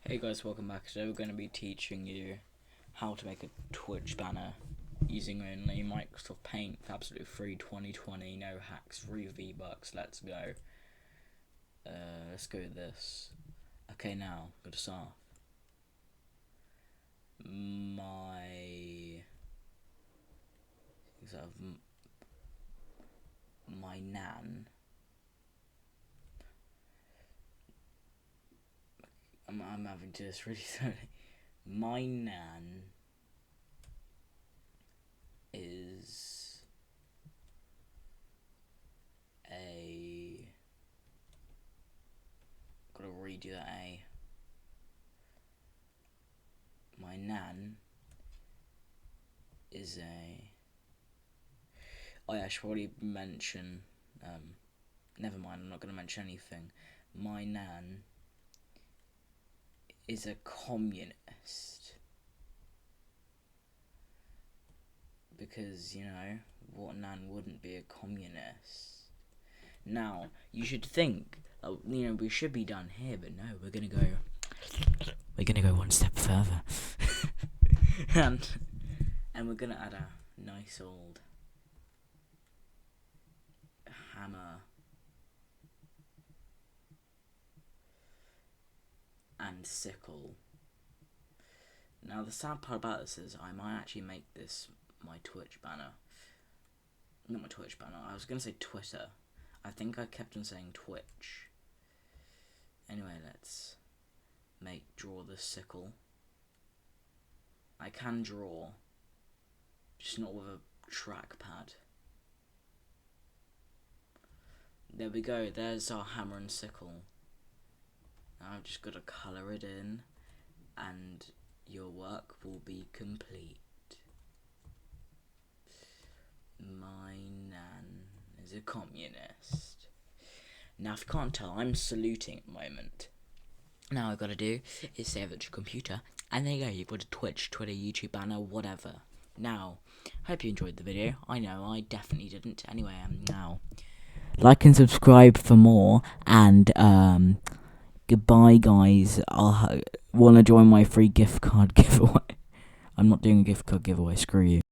Hey guys, welcome back. Today we're going to be teaching you how to make a Twitch banner using only Microsoft Paint for absolutely free 2020, no hacks, free V-Bucks. Let's go. Let's go with this. Okay, now, go to start. My nan. I'm having to do this really slowly. My nan is a... Gotta redo that A. My nan is a... Oh yeah, I should probably mention... never mind, I'm not gonna mention anything. My nan is a communist. Because, you know, what nan wouldn't be a communist? Now, you should think, you know, we should be done here, but no, we're gonna go one step further. and we're gonna add a nice old hammer and sickle. Now the sad part about this is I might actually make this my Twitch banner. Not my Twitch banner, I was going to say Twitter. I think I kept on saying Twitch. Anyway, let's draw the sickle. I can draw, just not with a trackpad. There we go, there's our hammer and sickle. Now I've just got to colour it in and your work will be complete. My nan is a communist. Now if you can't tell, I'm saluting at the moment. Now all I've got to do is save it to your computer, and there you go, you've got a Twitch, Twitter, YouTube banner, whatever. Now, hope you enjoyed the video. I know, I definitely didn't. Anyway, now, like and subscribe for more, and goodbye guys. I'll want to join my free gift card giveaway. I'm not doing a gift card giveaway, screw you.